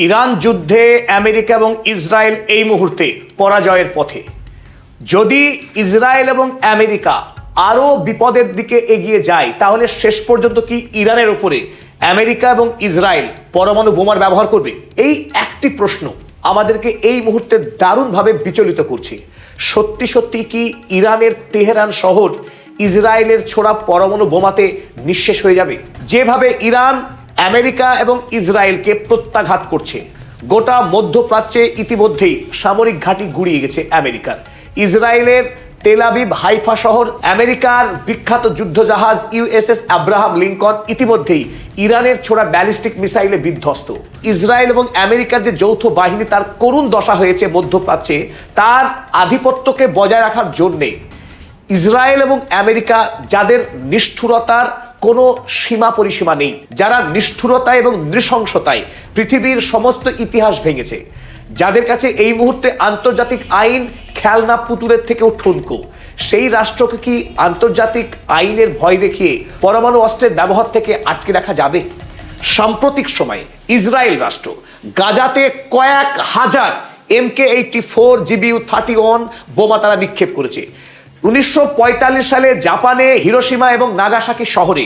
Iran যুদ্ধে America এবং Israel এই মুহূর্তে পরাজয়ের পথে। যদি ইসরায়েল এবং আমেরিকা আরো বিপদের দিকে এগিয়ে যায় তাহলে শেষ পর্যন্ত কি ইরানের উপরে আমেরিকা এবং ইসরায়েল পরমাণু বোমার ব্যবহার করবে? এই একটি প্রশ্ন আমাদেরকে এই মুহূর্তে দারুণভাবে বিচলিত করছে। সত্যি সত্যি কি ইরানের তেহরান শহর ইসরায়েলের ছোড়া পরমাণু বোমাতে নিঃশেষ হয়ে যাবে? যেভাবে ইরান আমেরিকা এবং ইসরায়েলকে প্রত্যাঘাত করছে, গোটা মধ্যপ্রাচ্যে ইতিমধ্যেই সামরিক ঘাঁটি গুড়িয়ে গেছে আমেরিকার। ইসরায়েলের তেল আবিব হাইফা শহর, আমেরিকার বিখ্যাত যুদ্ধজাহাজ ইউএসএস আব্রাহাম লিঙ্কন ইতিমধ্যেই ইরানের ছোড়া ব্যালিস্টিক মিসাইলে বিধ্বস্ত। ইসরায়েল এবং আমেরিকার যে যৌথ বাহিনী, তার করুণ দশা হয়েছে মধ্যপ্রাচ্যে। তার আধিপত্যকে বজায় রাখার জন্যে ইসরায়েল এবং আমেরিকা, যাদের নিষ্ঠুরতার কোনো সীমা পরিসীমা নেই, যারা নিষ্ঠুরতা এবং নৃশংসতায় পৃথিবীর সমস্ত ইতিহাস ভেঙেছে, যাদের কাছে এই মুহূর্তে আন্তর্জাতিক আইন খেলনা পুতুলের থেকেও ঠুনকো, সেই রাষ্ট্রকে কি আন্তর্জাতিক আইনের ভয় দেখিয়ে পরমাণু অস্ত্রের ব্যবহার থেকে আটকে রাখা যাবে? সাম্প্রতিক সময়ে ইসরায়েল রাষ্ট্র গাজাতে কয়েক হাজার MK-84 GBU-31 বোমা তারা নিক্ষেপ করেছে। 1945 সালে জাপানে হিরোশিমা এবং নাগাসাকি শহরে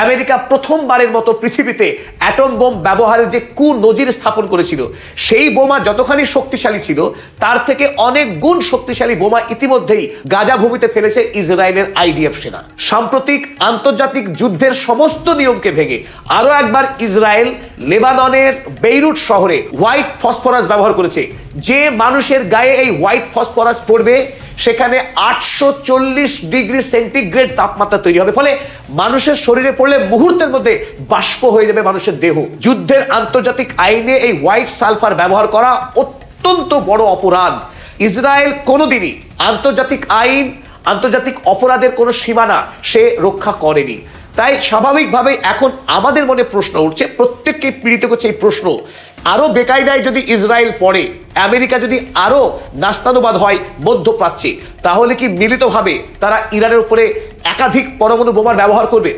আমেরিকা প্রথমবারের মতো পৃথিবীতে অ্যাটম বোম ব্যবহারের যে কুনজির স্থাপন করেছিল, সেই বোমা যতখানি শক্তিশালী ছিল তার থেকে অনেক গুণ শক্তিশালী বোমা ইতিমধ্যেই গাজা ভূমিতে ফেলেছে ইসরায়েলের IDF সেনা। সাম্প্রতিক আন্তর্জাতিক যুদ্ধের সমস্ত নিয়মকে ভেঙে আরো একবার ইসরায়েল লেবাননের বেইরুট শহরে হোয়াইট ফসফরাস ব্যবহার করেছে। যে মানুষের গায়ে এই হোয়াইট ফসফরাস পড়বে সেখানে 840 ডিগ্রি সেন্টিগ্রেড তাপমাত্রা তৈরি হবে, ফলে মানুষের শরীরে পড়লে মুহূর্তের মধ্যে বাষ্প হয়ে যাবে মানুষের দেহ। যুদ্ধের আন্তর্জাতিক আইনে এই হোয়াইট সালফার ব্যবহার করা অত্যন্ত বড় অপরাধ। ইসরায়েল কোনোদিনই আন্তর্জাতিক আইন, আন্তর্জাতিক অপরাধের কোনো সীমানা সে রক্ষা করেনি। তাই স্বাভাবিকভাবে এখন আমাদের মনে প্রশ্ন উঠছে, প্রত্যেককে পীড়িত করছে এই প্রশ্ন, আরো বেকায়দায় যদি ইসরায়েল পড়ে, আমেরিকা যদি আরো নাস্তানুবাদ হয় মধ্যপ্রাচ্যে, তাহলে কি মিলিতভাবে তারা ইরানের উপরে একাধিক পরমাণু বোমার ব্যবহার করবে?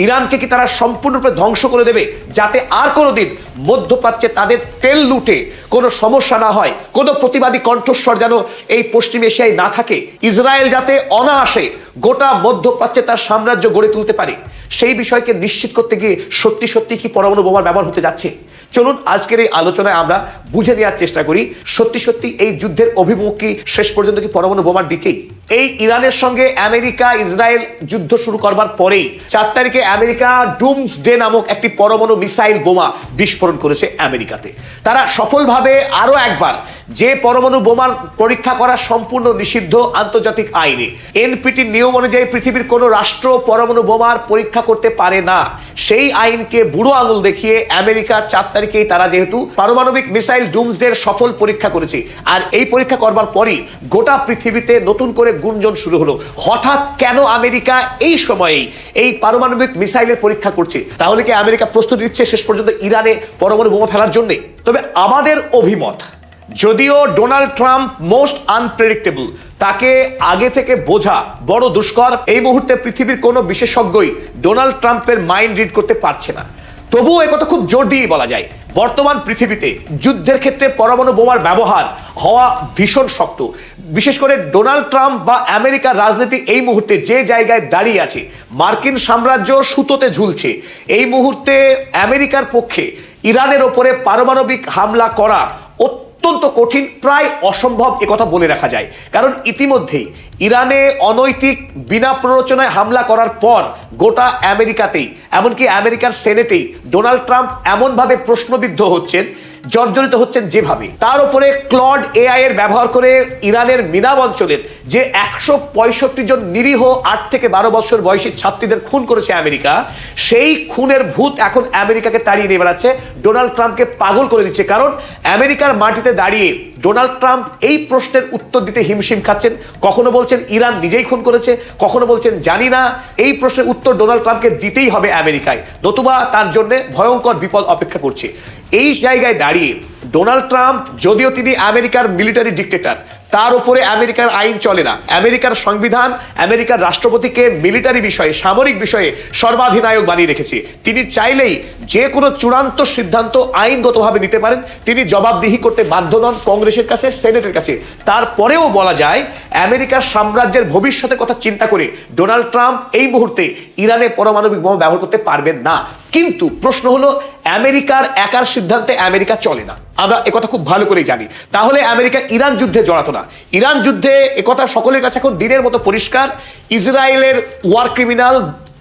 ইরানকে কি তারা সম্পূর্ণরূপে ধ্বংস করে দেবে, যাতে আর কোনোদিন মধ্যপ্রাচ্যে তাদের তেল লুটে কোনো সমস্যা না হয়, কোনো প্রতিবাদী কণ্ঠস্বর যেন এই পশ্চিম এশিয়ায় না থাকে, ইসরায়েল যাতে অনায়াসে গোটা মধ্যপ্রাচ্যে তার সাম্রাজ্য গড়ে তুলতে পারে, সেই বিষয়কে নিশ্চিত করতে গিয়ে সত্যি সত্যি কি পরমাণু বোমার ব্যবহার হতে যাচ্ছে? চলুন আজকের এই আলোচনায় আমরা বুঝে নেওয়ার চেষ্টা করি সত্যি সত্যি এই যুদ্ধের অভিমুখ কি শেষ পর্যন্ত কি পরমাণু বোমার দিকেই? এই ইরানের সঙ্গে আমেরিকা ইসরায়েল যুদ্ধ শুরু করবার পরেই 4 তারিখে আমেরিকা ডুমসডে নামক একটি পরমাণু মিসাইল বোমা বিস্ফোরণ করেছে আমেরিকাতে। তারা সফলভাবে আরো একবার, যে পরমাণু বোমার পরীক্ষা করা সম্পূর্ণ নিষিদ্ধ আন্তর্জাতিক আইনে, NPT নিয়ম অনুযায়ী পৃথিবীর কোনো রাষ্ট্র পরমাণু বোমার পরীক্ষা করতে পারে না, সেই আইনকে বুড়ো আঙুল দেখিয়ে আমেরিকা 4 তারিখেই তারা যেহেতু পারমাণবিক মিসাইল ডুমসডের সফল পরীক্ষা করেছে, আর এই পরীক্ষা করবার পরই গোটা পৃথিবীতে নতুন করে গুঞ্জন শুরু হলো, হঠাৎ কেন আমেরিকা এই সময়েই এই পারমাণবিক মিসাইলের পরীক্ষা করছে? তাহলে কি আমেরিকা প্রস্তুতি নিচ্ছে শেষ পর্যন্ত ইরানে পরমাণু বোমা ফেলার জন্য? তবে আমাদের অভিমত, যদিও ডোনাল্ড ট্রাম্প মোস্ট আনপ্রেডিক্টেবল, তাকে আগে থেকে বোঝা বড় দুষ্কর, এই মুহূর্তে পৃথিবীর কোনো বিশেষজ্ঞই ডোনাল্ড ট্রাম্পের মাইন্ড রিড করতে পারছে না। তবুও একথা খুব জোর দিয়ে বলা যায়, বর্তমান পৃথিবীতে যুদ্ধের ক্ষেত্রে পরমাণু বোমার ব্যবহার হওয়া ভীষণ শক্ত। বিশেষ করে ডোনাল্ড ট্রাম্প বা আমেরিকার রাজনীতি এই মুহূর্তে যে জায়গায় দাঁড়িয়ে আছে, মার্কিন সাম্রাজ্য সুতোতে ঝুলছে। এই মুহূর্তে আমেরিকার পক্ষে ইরানের ওপরে পারমাণবিক হামলা করা অত্যন্ত কঠিন, প্রায় অসম্ভব একথা বলে রাখা যায়। কারণ ইতিমধ্যেই ইরানে অনৈতিক বিনা প্ররোচনায় হামলা করার পর গোটা আমেরিকাতেই, এমনকি আমেরিকার সেনেটেই দোনাল্ড ট্রাম্প এমনভাবে প্রশ্নবিদ্ধ হচ্ছেন, জর্জরিত হচ্ছেন যেভাবে, তার উপরে ক্লড AI এর ব্যবহার করে ইরানের মিনাব অঞ্চলের যে 165 জন নিরীহ 8 থেকে 12 বছর বয়সী ছাত্রীদের খুন করেছে আমেরিকা, সেই খুনের ভূত এখন আমেরিকাকে তাড়িয়ে নিয়ে বেড়াচ্ছে, ডোনাল্ড ট্রাম্পকে পাগল করে দিচ্ছে। কারণ আমেরিকার মাটিতে দাঁড়িয়ে ডোনাল্ড ট্রাম্প এই প্রশ্নের উত্তর দিতে হিমশিম খাচ্ছেন। কখনো বলছেন ইরান নিজেই খুন করেছে, কখনো বলছেন জানি না। এই প্রশ্নের উত্তর ডোনাল্ড ট্রাম্পকে দিতেই হবে আমেরিকায়, নতুবা তার জন্য ভয়ঙ্কর বিপদ অপেক্ষা করছে। এই জায়গায় দাঁড়িয়ে ডোনাল্ড ট্রাম্প, যদিও তিনি আমেরিকার মিলিটারি ডিক্টেটর, তার উপরে আমেরিকার আইন চলে না। আমেরিকার সংবিধান আমেরিকার রাষ্ট্রপতিকে মিলিটারি বিষয়ে, সামরিক বিষয়ে সর্বাধিনায়ক বানিয়ে রেখেছে। তিনি চাইলেই যে কোনো চূড়ান্ত সিদ্ধান্ত আইনগতভাবে নিতে পারেন। তিনি জবাবদিহি করতে বাধ্য নন কংগ্রেসের কাছে, সেনেটের কাছে। তারপরেও বলা যায় আমেরিকার সাম্রাজ্যের ভবিষ্যতের কথা চিন্তা করে ডোনাল্ড ট্রাম্প এই মুহূর্তে ইরানে পারমাণবিক বোমা ব্যবহার করতে পারবেন না। কিন্তু প্রশ্ন হলো, আমেরিকার একার সিদ্ধান্তে আমেরিকা চলে না, আমরা একথা খুব ভালো করেই জানি। তাহলে আমেরিকা ইরান যুদ্ধে জড়াতো না। ইরান যুদ্ধে একথা সকলের কাছে এখন দিনের মতো পরিষ্কার। ইসরায়েলের ওয়ার ক্রিমিনাল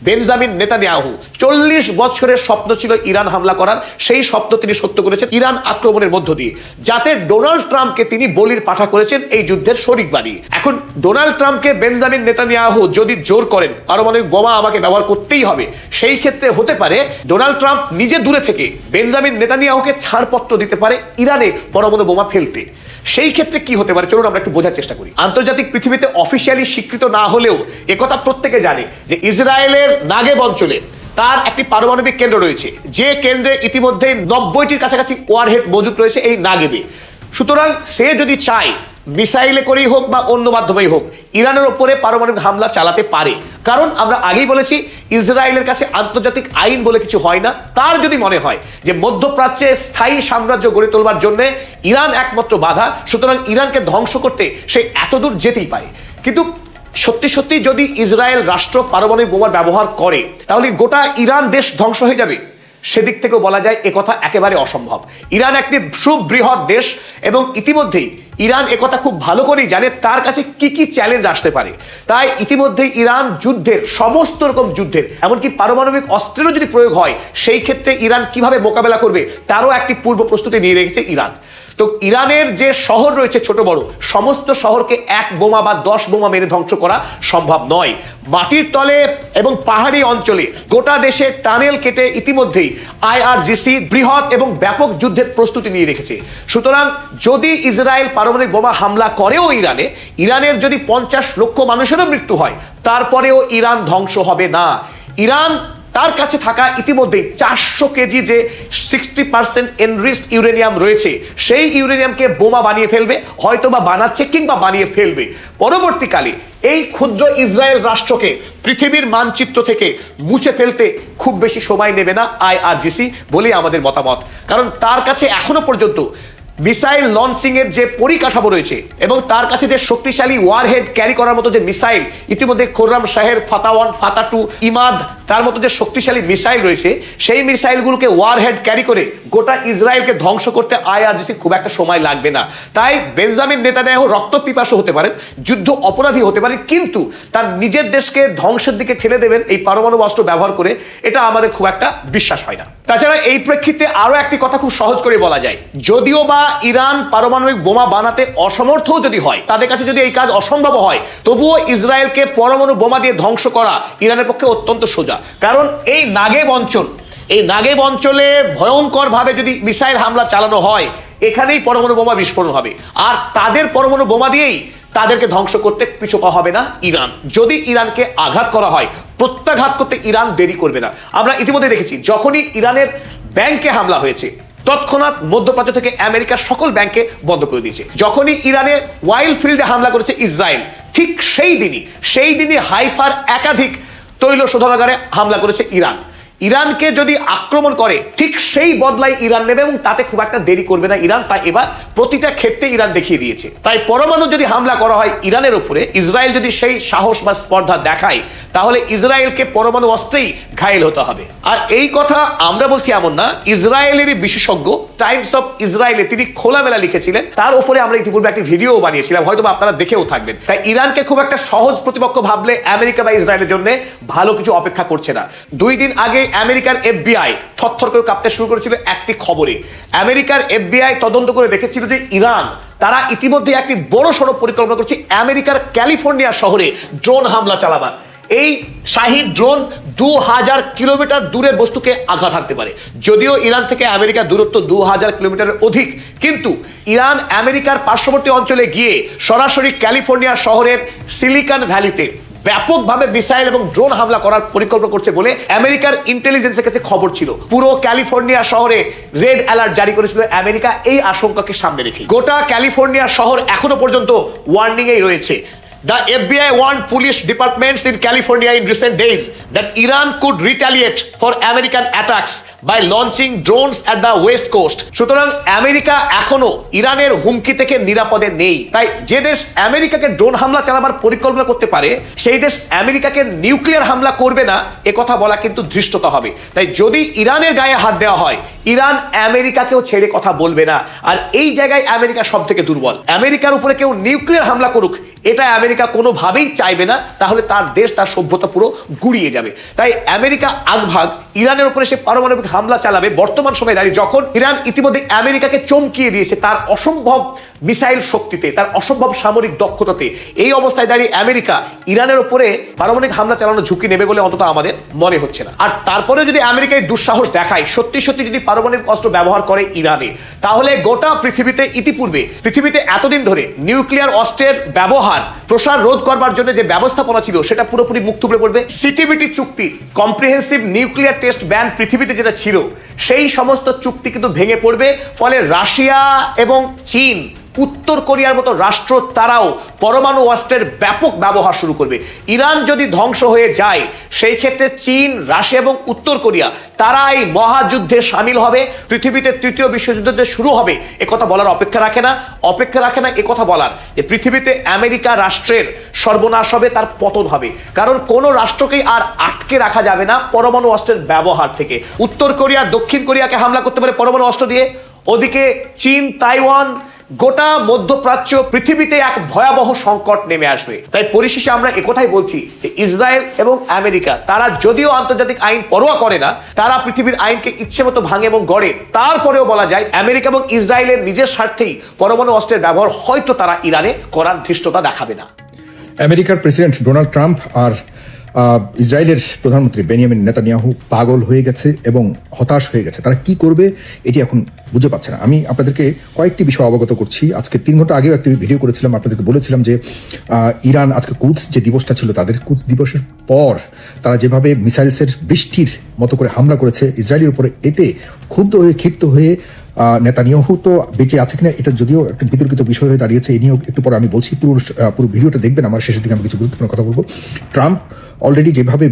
বেঞ্জামিন নেতানিয়াহু 40 বছরের স্বপ্ন ছিল ইরান হামলা করার, সেই স্বপ্ন তিনি সত্য করেছেন ইরান আক্রমণের মধ্য দিয়ে, যাতে ডোনাল্ড ট্রাম্পকে তিনি বলির পাঠা করেছেন এই যুদ্ধের শরিক বানিয়ে। এখন ডোনাল্ড ট্রাম্পকে বেঞ্জামিন নেতানিয়াহু যদি জোর করেন পারমাণবিক বোমা আমাকে ব্যবহার করতেই হবে, সেই ক্ষেত্রে হতে পারে ডোনাল্ড ট্রাম্প নিজে দূরে থেকে বেঞ্জামিন নেতানিয়াহুকে ছাড়পত্র দিতে পারে ইরানে পরমাণু বোমা ফেলতে। সেই ক্ষেত্রে কি হতে পারে চলুন আমরা একটু বোঝার চেষ্টা করি। আন্তর্জাতিক পৃথিবীতে অফিসিয়ালি স্বীকৃত না হলেও একথা প্রত্যেকে জানে যে ইসরায়েলের নাগেব অঞ্চলে তার একটি পারমাণবিক কেন্দ্র রয়েছে, যে কেন্দ্রে ইতিমধ্যে 90টির কাছাকাছি ওয়ারহেড মজুদ রয়েছে এই নাগেবে। সুতরাং সে যদি চায় মিসাইলে করেই হোক বা অন্য মাধ্যমেই হোক ইরানের ওপরে পারমাণবিক হামলা চালাতে পারে। কারণ আমরা আগেই বলেছি ইসরায়েলের কাছে আন্তর্জাতিক আইন বলে কিছু হয় না। তার যদি মনে হয় যে মধ্যপ্রাচ্যে স্থায়ী সাম্রাজ্য গড়ে তোলবার জন্য ইরান একমাত্র বাধা, সুতরাং ইরানকে ধ্বংস করতে সে এতদূর যেতেই পারে। কিন্তু সত্যি সত্যি যদি ইসরায়েল রাষ্ট্র পারমাণবিক বোমার ব্যবহার করে তাহলে গোটা ইরান দেশ ধ্বংস হয়ে যাবে। সেদিক থেকেও বলা যায় একথা একেবারে অসম্ভব। ইরান একটি সুবৃহৎ দেশ এবং ইতিমধ্যেই ইরান একথা খুব ভালো করেই জানে তার কাছে কি কি চ্যালেঞ্জ আসতে পারে। তাই ইতিমধ্যেই ইরান যুদ্ধের, সমস্ত রকম যুদ্ধের, এমনকি পারমাণবিক অস্ত্রেরও যদি প্রয়োগ হয় সেই ক্ষেত্রে ইরান কিভাবে মোকাবেলা করবে তারও একটি পূর্ব প্রস্তুতি নিয়ে রেখেছে ইরান। তো ইরানের যে শহর রয়েছে ছোট বড় সমস্ত শহরকে 1 বোমা বা 10 বোমা মেরে ধ্বংস করা সম্ভব নয়। মাটির তলে এবং পাহাড়ি অঞ্চলে গোটা দেশে টানেল কেটে ইতিমধ্যেই IRGC বৃহৎ এবং ব্যাপক যুদ্ধের প্রস্তুতি নিয়ে রেখেছে। সুতরাং যদি ইসরায়েল পারমাণবিক বোমা হামলা করেও ইরানের যদি 50 লক্ষ মানুষেরও মৃত্যু হয় তারপরেও ইরান ধ্বংস হবে না। ইরান তার কাছে থাকা ইতিমধ্যেই 400 কেজি যে 60% এনরিচড ইউরেনিয়াম রয়েছে সেই ইউরেনিয়ামকে বোমা বানিয়ে ফেলবে, হয়তো বা বানাচ্ছে কিংবা বানিয়ে ফেলবে। পরবর্তীকালে এই ক্ষুদ্র ইসরায়েল রাষ্ট্রকে পৃথিবীর মানচিত্র থেকে মুছে ফেলতে খুব বেশি সময় নেবে না IRGC বলেই আমাদের মতামত। কারণ তার কাছে এখনো পর্যন্ত মিসাইল লঞ্চিং এর যে পরিকাঠামো রয়েছে এবং তার কাছে যে শক্তিশালী ওয়ারহেড ক্যারি করার মতো যে মিসাইল ইতিমধ্যে খোররাম শাহের ফাতা 1, ফাতা 2, ইমাদ, তার মতো যে শক্তিশালী মিসাইল রয়েছে সেই মিসাইলগুলোকে ওয়ারহেড ক্যারি করে গোটা ইসরায়েলকে ধ্বংস করতে IRGC খুব একটা সময় লাগবে না। তাই বেঞ্জামিন নেতানিয়াহু রক্তপিপাসু হতে পারেন, যুদ্ধ অপরাধী হতে পারেন, কিন্তু তার নিজের দেশকে ধ্বংসের দিকে ঠেলে দেবেন এই পারমাণু অস্ত্র ব্যবহার করে, এটা আমাদের খুব একটা বিশ্বাস হয় না। তাছাড়া এই প্রেক্ষিতে আরো একটি কথা খুব সহজ করে বলা যায়, যদিও বা ইরান পারমাণবিক বোমা বানাতে অসমর্থ যদি হয়, তাদের কাছে যদি এই কাজ অসম্ভব হয়, তবুও ইসরায়েলকে পরমাণু বোমা দিয়ে ধ্বংস করা ইরানের পক্ষে অত্যন্ত সোজা। কারণ এই নাগেব অঞ্চলে ভয়ঙ্কর ভাবে যদি মিসাইল হামলা চালানো হয় এখানেই পরমাণু বোমা বিস্ফোরণ হবে, আর তাদের পরমাণু বোমা দিয়েই তাদেরকে ধ্বংস করতে পিছু পা হবে না ইরান। যদি ইরানকে আঘাত করা হয়, প্রত্যাঘাত করতে ইরান দেরি করবে না। আমরা ইতিমধ্যে দেখেছি যখনই ইরানের ব্যাংকে হামলা হয়েছে তৎক্ষণাৎ মধ্যপ্রাচ্য থেকে আমেরিকার সকল ব্যাংকে বন্ধ করে দিয়েছে। যখনই ইরানে ওয়াইল ফিল্ডে হামলা করেছে ইসরায়েল, ঠিক সেই দিনই হাইফার একাধিক তৈল শোধনাগারে হামলা করেছে ইরান। ইরানকে যদি আক্রমণ করে ঠিক সেই বদলাই ইরান নেবে এবং তাতে খুব একটা দেরি করবে না ইরান। তাই এবার প্রতিটা ক্ষেত্রে ইরান দেখিয়ে দিয়েছে। তাই পরমাণু যদি হামলা করা হয় ইরানের উপরে, ইসরায়েল যদি সেই সাহস বা স্পর্ধা দেখায় তাহলে ইসরায়েলকে পরমাণু অস্ত্রেই ঘায়েল হতে হবে। আর এই কথা আমরা বলছি এমন না, ইসরায়েলেরই বিশেষজ্ঞ টাইমস অফ ইসরায়েলে তিনি খোলামেলা লিখেছিলেন, তার উপরে আমরা ইতিপূর্বে একটি ভিডিও বানিয়েছিলাম, হয়তো আপনারা দেখেও থাকবেন। তাই ইরানকে খুব একটা সহজ প্রতিপক্ষ ভাবলে আমেরিকা বা ইসরায়েলের জন্য ভালো কিছু অপেক্ষা করছে না। 2 দিন আগে আমেরিকার FBI থরথর করে কাঁপতে শুরু করেছিল একটি খবরে। আমেরিকার FBI তদন্ত করে দেখেছিল যে ইরান তারা ইতিমধ্যে একটি বড় সড়ো পরিকল্পনা করছে আমেরিকার ক্যালিফোর্নিয়া শহরে ড্রোন হামলা চালাবার। এই শাহিদ ড্রোন 2000 কিলোমিটার দূরের বস্তুকে আঘাত হানতে পারে। যদিও ইরান থেকে আমেরিকার দূরত্ব 2000 কিলোমিটারের অধিক, কিন্তু ইরান আমেরিকার পার্শ্ববর্তী অঞ্চলে গিয়ে সরাসরি ক্যালিফোর্নিয়া শহরের সিলিকন ভ্যালিতে ব্যাপকভাবে মিসাইল এবং ড্রোন হামলা করার পরিকল্পনা করছে বলে আমেরিকার ইন্টেলিজেন্সের কাছে খবর ছিল। পুরো ক্যালিফোর্নিয়া শহরে রেড অ্যালার্ট জারি করেছিল আমেরিকা এই আশঙ্কাকে সামনে রেখে। গোটা ক্যালিফোর্নিয়া শহর এখনো পর্যন্ত ওয়ার্নিং এই রয়েছে। The FBI warned police departments in California in recent days that Iran could retaliate for American attacks by launching drones at the west coast. সুতরাং আমেরিকা এখনো ইরানের হুমকি থেকে নিরাপদে নেই। তাই যে দেশ আমেরিকাকে ড্রোন হামলা চালাবার পরিকল্পনা করতে পারে সেই দেশ আমেরিকাকে নিউক্লিয়ার হামলা করবে না এ কথা বলা কিন্তু ধৃষ্টতা হবে। তাই যদি ইরানের গায়ে হাত দেওয়া হয় ইরান আমেরিকাকেও ছেড়ে কথা বলবে না। আর এই জায়গায় আমেরিকা সব থেকে দুর্বল। আমেরিকার উপরে কেউ নিউক্লিয়ার হামলা করুক এটা আমেরিকা কোনোভাবেই চাইবে না, তাহলে তার দেশ তার সভ্যতা পুরো গুড়িয়ে যাবে। তাই আমেরিকা আগভাগ ইরানের উপরে সে পারমাণবিক হামলা চালাবে বর্তমান সময়ে দাঁড়িয়ে, যখন ইরান ইতিমধ্যে আমেরিকাকে চমকিয়ে দিয়েছে তার অসম্ভব মিসাইল শক্তিতে, তার অসম্ভব সামরিক দক্ষতাতে। এই অবস্থায় দাঁড়িয়ে আমেরিকা ইরানের উপরে পারমাণবিক হামলা চালানোর ঝুঁকি নেবে বলে অন্তত আমাদের মনে হচ্ছে না। আর তারপরে যদি আমেরিকা এই দুঃসাহস দেখায়, সত্যি সত্যি যদি পারমাণবিক অস্ত্র ব্যবহার করে ইরানে, তাহলে গোটা পৃথিবীতে ইতিপূর্বে পৃথিবীতে এতদিন ধরে নিউক্লিয়ার অস্ত্রের ব্যবহার প্রসার রোধ করবার জন্য যে ব্যবস্থাপনা ছিল সেটা পুরোপুরি মুখ থুবড়ে পড়বে। সিটিবিটি চুক্তি, কম্প্রিহেন্সিভ নিউক্লিয়ার টেস্ট ব্যান পৃথিবীতে যেটা ছিল সেই সমস্ত চুক্তি কিন্তু ভেঙে পড়বে। ফলে রাশিয়া এবং চীন, উত্তর কোরিয়ার মতো রাষ্ট্র তারাও পরমাণু অস্ত্রের ব্যাপক ব্যবহার শুরু করবে। ইরান যদি ধ্বংস হয়ে যায় সেই ক্ষেত্রে চীন, রাশিয়া এবং উত্তর কোরিয়া তারা এই মহাযুদ্ধে সামিল হবে। পৃথিবীতে তৃতীয় বিশ্বযুদ্ধ যে শুরু হবে এ কথা বলার অপেক্ষা রাখে না এ কথা বলার যে পৃথিবীতে আমেরিকা রাষ্ট্রের সর্বনাশ হবে, তার পতন হবে। কারণ কোনো রাষ্ট্রকেই আর আটকে রাখা যাবে না পরমাণু অস্ত্রের ব্যবহার থেকে। উত্তর কোরিয়া দক্ষিণ কোরিয়াকে হামলা করতে পারে পরমাণু অস্ত্র দিয়ে, ওদিকে চীন, তাইওয়ান, গোটা মধ্যপ্রাচ্য, পৃথিবীতে এক ভয়াবহ সংকট নেমে আসবে। তাই পরিশেষে আমরা একথাই বলছি যে ইসরায়েল এবং আমেরিকা তারা যদিও আন্তর্জাতিক আইন পরোয়া করে না, তারা পৃথিবীর আইনকে ইচ্ছে মতো ভাঙে এবং গড়ে, তারপরেও বলা যায় আমেরিকা এবং ইসরায়েলের নিজের স্বার্থেই পরমাণু অস্ত্রের ব্যবহার হয়তো তারা ইরানে করার ধৃষ্টতা দেখাবে না। আমেরিকার প্রেসিডেন্ট ডোনাল্ড ট্রাম্প আর ইসরায়েলের প্রধানমন্ত্রী বেনিয়ামিন নেতানিয়াহু পাগল হয়ে গেছে এবং হতাশ হয়ে গেছে। তারা কি করবে এটি এখন বুঝে পাচ্ছে না। আমি আপনাদেরকে কয়েকটি বিষয় অবগত করছি। আজকে 3 ঘন্টা আগেও একটি ভিডিও করেছিলাম, আপনাদেরকে বলেছিলাম যে ইরান আজকে কুদস যে দিবসটা ছিল তাদের কুদস দিবসের পর তারা যেভাবে মিসাইলসের বৃষ্টির মতো করে হামলা করেছে ইসরায়েলের উপরে, এতে ক্ষুব্ধ হয়ে ক্ষিপ্ত হয়ে নেতানিয়াহু তো বেঁচে আছে কিনা এটা যদিও একটা বিতর্কিত বিষয় হয়ে দাঁড়িয়েছে, এ নিয়েও একটু পরে আমি বলছি। পুরো ভিডিওটা দেখবেন, আমার শেষের দিকে আমি কিছু গুরুত্বপূর্ণ কথা বলবো। ট্রাম্প অলরেডি যেভাবে